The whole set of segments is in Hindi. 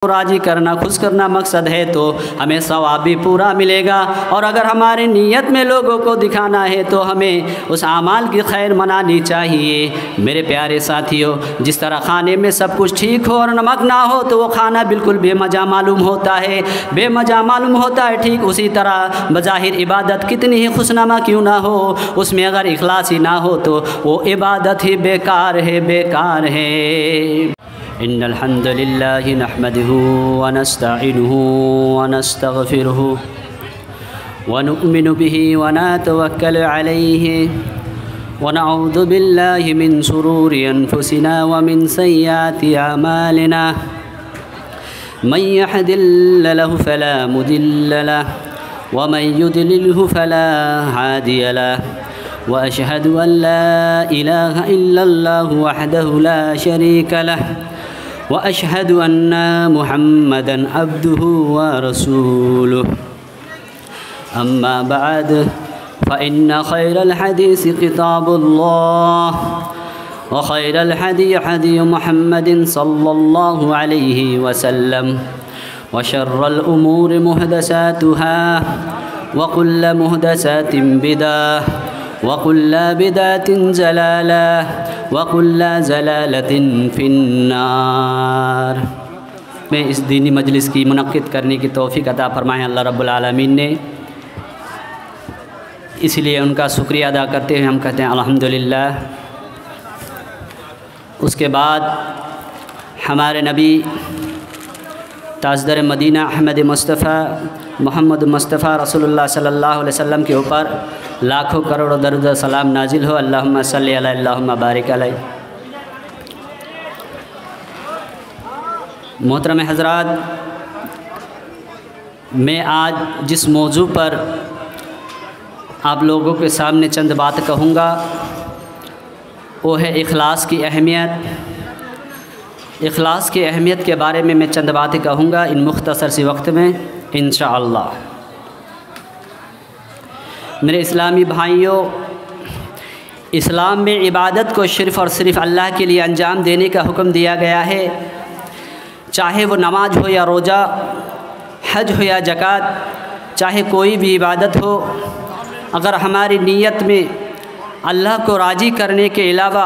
राजी करना, खुश करना मकसद है तो हमें सवाब भी पूरा मिलेगा। और अगर हमारी नीयत में लोगों को दिखाना है तो हमें उस आमाल की खैर मनानी चाहिए। मेरे प्यारे साथियों, जिस तरह खाने में सब कुछ ठीक हो और नमक ना हो तो वो खाना बिल्कुल बेमज़ा मालूम होता है, बेमज़ा मालूम होता है। ठीक उसी तरह बज़ाहिर इबादत कितनी ही खुशनुमा क्यों ना हो, उसमें अगर इखलास ही ना हो तो वो इबादत ही बेकार है, बेकार है। इन्नल हम्दुलिल्लाहि नहमदुहु व नस्तईनुहु व नस्तगफिरुहु व नु'मिनु बिही व नतवक्कलु अलैहि व नऊज़ु बिल्लाहि मिन शुरूरि अनफुसिना व मिन सय्यिआति अमालिना मन यहदिल्लहु फला मुदिल्ल लहु व मन युद्लिल्हु फला हादिय लहु व अशहदु अन ला इलाहा इल्लल्लाहु वहदहु ला शरीका लहु व अशहदु अन्ना मुहम्मदन अब्दुहु व रसूलुहु। अम्मा बाद फ़इन्न खैरल हदीस किताबुल्लाह व खैरल हदी हदी मुहम्मदिन सल्लल्लाहु अलैहि वसल्लम व शर्रल उमूरि मुहदसातुहा व कुल्लु मुहदसातिन बिदअह वकुल्ला बिदातिन जलाला वकुल्ला जलालतिन फिन्नार। मैं इस दीनी मजलिस की मुनक्किद करने की तौफ़ीक़ अता फ़रमाएँ अल्लाह रब्बुल आलमीन ने, इसलिए उनका शुक्रिया अदा करते हुए हम कहते हैं अल्हम्दुलिल्लाह। उसके बाद हमारे नबी ताजदर मदीना अहमद मुस्तफ़ा मोहम्मद मुस्तफ़ा रसूलुल्लाह सल्लल्लाहु अलैहि वसल्लम के ऊपर लाखों करोड़ों दरूद सलाम नाजिल हो। अल्लाहुम्मा सल्ली अला अल्लाहुम्मा बारिक अलैहि। मोहतरम हज़रात, मैं आज जिस मौजू पर आप लोगों के सामने चंद बात कहूँगा वो है इखलास की अहमियत। इखलास की अहमियत के बारे में मैं चंद बातें कहूँगा इन मुख्तसर सी वक्त में इंशाअल्लाह। मेरे इस्लामी भाइयों, इस्लाम में इबादत को सिर्फ़ और सिर्फ अल्लाह के लिए अंजाम देने का हुक्म दिया गया है। चाहे वो नमाज हो या रोज़ा, हज हो या ज़कात, चाहे कोई भी इबादत हो, अगर हमारी नीयत में अल्लाह को राज़ी करने के अलावा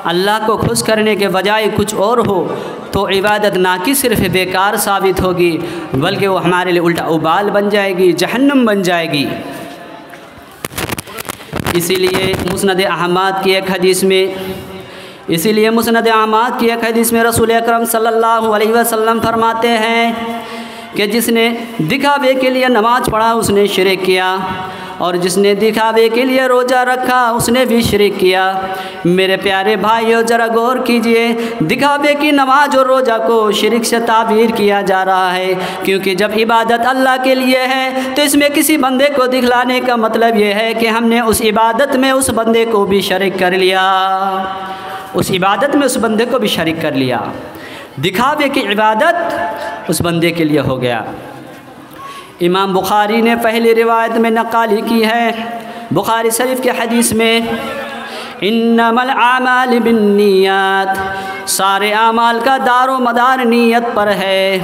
अल्लाह को खुश करने के बजाय कुछ और हो तो इबादत ना कि सिर्फ बेकार साबित होगी बल्कि वो हमारे लिए उल्टा उबाल बन जाएगी, जहन्नम बन जाएगी। इसीलिए मुस्नद अहमद की एक हदीस में रसूल अकरम सल्लल्लाहु अलैहि वसल्लम फरमाते हैं कि जिसने दिखावे के लिए नमाज पढ़ा उसने शिरक किया और जिसने दिखावे के लिए रोज़ा रखा उसने भी शिरक किया। मेरे प्यारे भाइयों, ज़रा गौर कीजिए, दिखावे की नमाज और रोज़ा को शिरक से ताबीर किया जा रहा है, क्योंकि जब इबादत अल्लाह के लिए है तो इसमें किसी बंदे को दिखलाने का मतलब ये है कि हमने उस इबादत में उस बंदे को भी शरीक कर लिया, उस इबादत में उस बंदे को भी शरीक कर लिया। दिखावे की इबादत उस बंदे के लिए हो गया। इमाम बुखारी ने पहली रिवायत में नक़ाली की है, बुखारी शरीफ के हदीस में, इन्नमल आमाल बिन्नियात, सारे आमाल का दारो मदार नीयत पर है,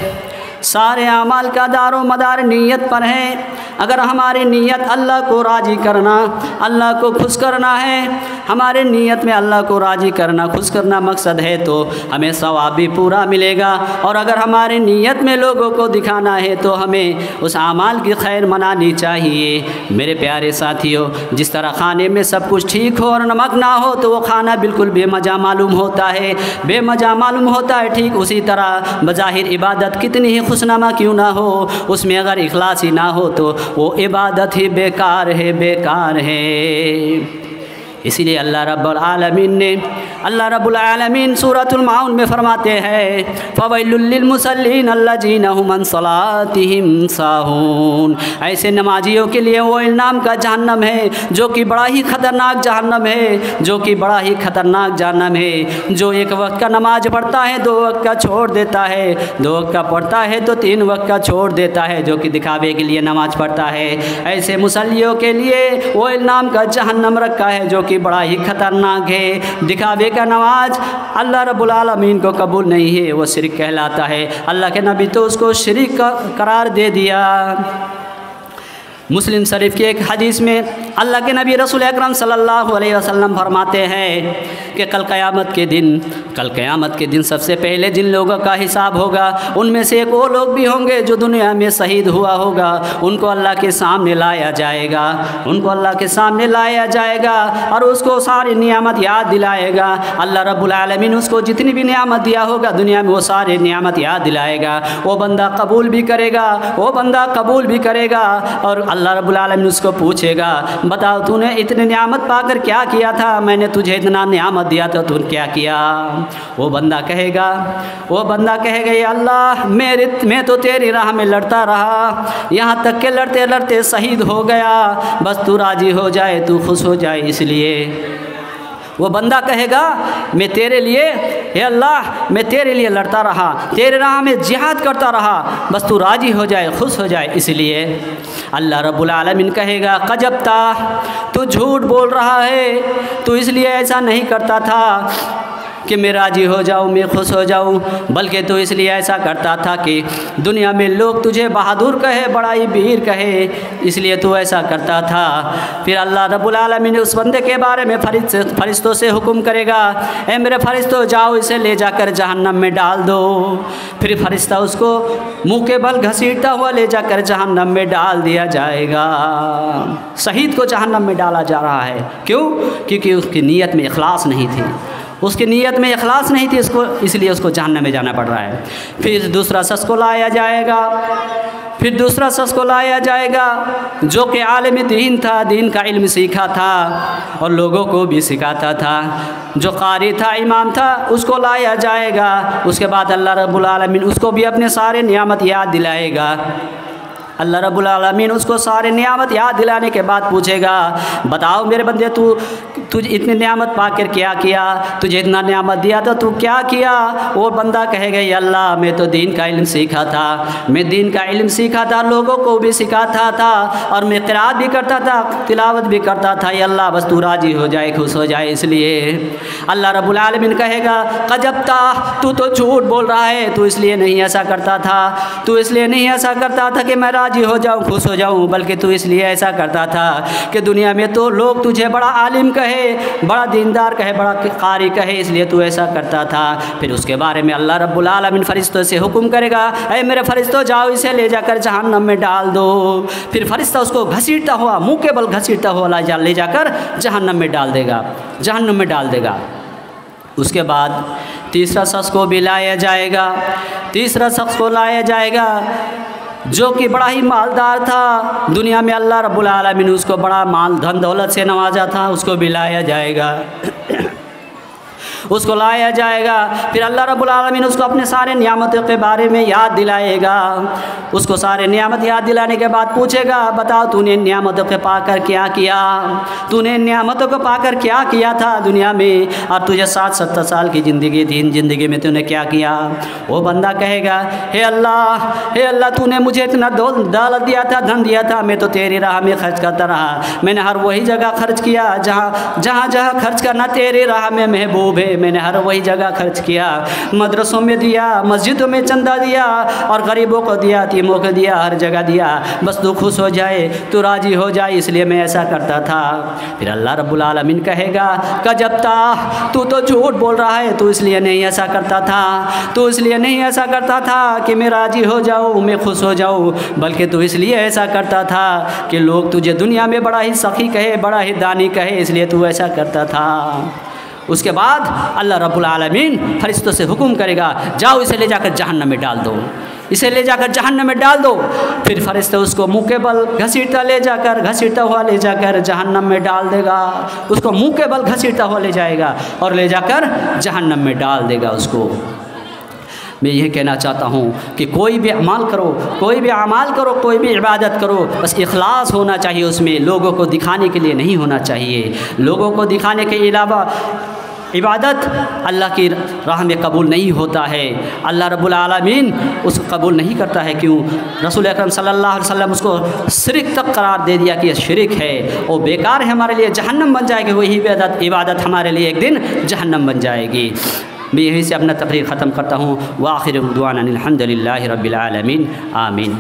सारे आमाल का दारो मदार नीयत पर है। अगर हमारी नीयत अल्लाह को राज़ी करना, अल्लाह को खुश करना है, हमारे नीयत में अल्लाह को राज़ी करना, खुश करना मकसद है तो हमें सवाब भी पूरा मिलेगा। और अगर हमारी नीयत में लोगों को दिखाना है तो हमें उस आमाल की खैर मनानी चाहिए। मेरे प्यारे साथियों, जिस तरह खाने में सब कुछ ठीक हो और नमक ना हो तो वो खाना बिल्कुल बेमज़ा मालूम होता है, बेमज़ा मालूम होता है। ठीक उसी तरह बज़ाहिर इबादत कितनी ही खुशनुमा क्यों ना हो, उसमें अगर इखलास ही ना हो तो वो इबादत ही बेकार है, बेकार है। इसीलिए अल्लाह रब्बुल आलमीन सूरतुल माउन में फरमाते हैं, फ़वैलुल लिल मुसल्लीन अल्लज़ीना हुम अन सलातिहिम साहून। ऐसे नमाजियों के लिए वो इनाम का जहन्नम है जो कि बड़ा ही ख़तरनाक जहन्नम है, जो कि बड़ा ही ख़तरनाक जहन्नम है। जो एक वक्त का नमाज पढ़ता है, 2 वक्त का छोड़ देता है, 2 वक्त का पढ़ता है तो 3 वक्त का छोड़ देता है, जो कि दिखावे के लिए नमाज पढ़ता है। ऐसे मुसल्लियों के लिए वो इनाम का जहन्नम रखा है जो कि बड़ा ही ख़तरनाक है। दिखावे का नमाज अल्लाह रब्बुल आलमीन को कबूल नहीं है, वो शिरक कहलाता है। अल्लाह के नबी तो उसको शिरक करार दे दिया। मुस्लिम शरीफ की एक हदीस में अल्लाह के नबी रसूल अकरम सल्लल्लाहु अलैहि वसल्लम फरमाते हैं कि कल क़यामत के दिन सबसे पहले जिन लोगों का हिसाब होगा उनमें से एक वो लोग भी होंगे जो दुनिया में शहीद हुआ होगा। उनको अल्लाह के सामने लाया जाएगा और उसको सारी नियामत याद दिलाएगा। अल्लाह रब्बुल आलमीन उसको जितनी भी नियामत दिया होगा दुनिया में वो सारी नियामत याद दिलाएगा। वो बंदा कबूल भी करेगा और अल्लाह रब्बुल आलमीन उसको पूछेगा, बताओ तूने इतने नियामत पाकर क्या किया था? मैंने तुझे इतना नियामत दिया था, तूने क्या किया? वो बंदा कहेगा या अल्लाह मैं तो तेरी राह में लड़ता रहा, यहाँ तक के लड़ते लड़ते शहीद हो गया। बस तू राज़ी हो जाए, तू खुश हो जाए, इसलिए वो बंदा कहेगा मैं तेरे लिए, हे अल्लाह मैं तेरे लिए लड़ता रहा, तेरे राह में जिहाद करता रहा, बस तू राज़ी हो जाए, खुश हो जाए, इसलिए। अल्लाह रब्बुल आलमीन कहेगा कजबता, तू झूठ बोल रहा है, तू इसलिए ऐसा नहीं करता था कि मैं राज़ी हो जाऊँ, मैं खुश हो जाऊँ, बल्कि तो इसलिए ऐसा करता था कि दुनिया में लोग तुझे बहादुर कहे, बड़ा ही वीर कहे, इसलिए तू ऐसा करता था। फिर अल्लाह रब्बुल आलमीन उस बंदे के बारे में फरिश्तों से हुक्म करेगा, ए मेरे फरिश्तों जाओ इसे ले जाकर जहन्नम में डाल दो। फिर फरिश्ता उसको मुँह के बल घसीटता हुआ ले जाकर जहन्नम में डाल दिया जाएगा। शहीद को जहन्नम में डाला जा रहा है, क्यों? क्योंकि उसकी नीयत में इखलास नहीं थी, इसलिए उसको जहन्नम में जाना पड़ रहा है। फिर दूसरा शख्स को लाया जाएगा जो कि आलिम दीन था, दीन का इल्म सीखा था और लोगों को भी सिखाता था, जो कारी था, इमाम था, उसको लाया जाएगा। उसके बाद अल्लाह रब्बुल आलमीन उसको भी अपने सारे नियामत याद दिलाएगा। अल्लाह रब्बुल आलमीन उसको सारे नियामत याद दिलाने के बाद पूछेगा, बताओ मेरे बंदे तुझ इतनी नियामत पाकर क्या किया? तुझे इतना नियामत दिया तो तू क्या किया? वो बंदा कहेगा या अल्लाह मैं तो दीन का इल्म सीखा था, लोगों को भी सिखाता था और मैं क़िराअत भी करता था, तिलावत भी करता था, या अल्लाह बस तू राज़ी हो जाए, खुश हो जाए, इसलिए। अल्लाह रब्बुल आलमीन कहेगा कजबता, तू तो झूठ बोल रहा है, तू इसलिए नहीं ऐसा करता था कि मैं राज़ी हो जाऊँ, खुश हो जाऊँ, बल्कि तू इसलिए ऐसा करता था कि दुनिया में तो लोग तुझे बड़ा आलिम कहे, बड़ा दीनदार कहे, बड़ा कारी कहे, इसलिए तू ऐसा करता था। फिर उसके बारे में अल्लाह रब्बुल आलमीन फरिश्तों से हुक्म करेगा, ऐ मेरे फरिश्तों जाओ इसे ले जाकर जहन्नम में डाल दो। फिर फरिश्ता उसको घसीटता हुआ, मुँह के बल घसीटता हुआ ले जाकर जहन्नम में डाल देगा। उसके बाद तीसरा शख्स को भी लाया जाएगा जो कि बड़ा ही मालदार था, दुनिया में अल्लाह रब्बुल आलमीन उसको बड़ा माल धन दौलत से नवाजा था, उसको भी लाया जाएगा। फिर अल्लाह रब्बुल आलमीन उसको अपने सारे नियामतों के बारे में याद दिलाएगा। उसको सारे नियामत याद दिलाने के बाद पूछेगा, बताओ तूने नियामतों को पाकर क्या किया था दुनिया में, और तुझे 60-70 साल की ज़िंदगी में तूने क्या किया? वो बंदा कहेगा, हे अल्लाह तूने मुझे इतना दौलत दिया था, धन दिया था, मैं तो तेरी राह में खर्च करता रहा, मैंने हर वही जगह खर्च किया जहाँ खर्च करना तेरी राह में महबूब है, मैंने हर वही जगह खर्च किया, मदरसों में दिया, मस्जिदों में चंदा दिया और गरीबों को दिया, यतीमों को दिया, हर जगह दिया, बस तू खुश हो जाए, तू राज़ी हो जाए, इसलिए मैं ऐसा करता था। फिर अल्लाह रब्बुल आलमीन कहेगा कजबता, तू तो झूठ बोल रहा है, तू इसलिए नहीं ऐसा करता था कि मैं राज़ी हो जाऊँ, मैं खुश हो जाऊँ, बल्कि तू इसलिए ऐसा करता था कि लोग तुझे दुनिया में बड़ा ही सखी कहे, बड़ा ही दानी कहे, इसलिए तू ऐसा करता था। उसके बाद अल्लाह रब्बुल आलमीन फरिश्तों से हुक्म करेगा, जाओ इसे ले जाकर जहन्नम में डाल दो। फिर फरिश्ते उसको मुँह के बल घसीटता हुआ ले जाकर जहन्नम में डाल देगा। उसको मुँह के बल घसीटता हुआ ले जाएगा और ले जाकर जहन्नम में डाल देगा उसको। मैं यह कहना चाहता हूँ कि कोई भी अमाल करो, कोई भी इबादत करो, बस इखलास होना चाहिए उसमें, लोगों को दिखाने के लिए नहीं होना चाहिए। लोगों को दिखाने के अलावा इबादत अल्लाह की राह में कबूल नहीं होता है। अल्लाह रब्बुल आलमीन उसको कबूल नहीं करता है। क्यों? रसूल अकरम सल्लल्लाहु अलैहि वसल्लम उसको शिरक तक करार दे दिया कि यह शिरक है, वो बेकार है, हमारे लिए जहन्नम बन जाएगी। वही इबादत हमारे लिए एक दिन जहन्नम बन जाएगी। मैं यहीं से अपना तकरीर ख़त्म करता हूँ। व आखिर दुआना अनिल हम्दुलिल्लाहि रब्बिल आलमीन। आमीन।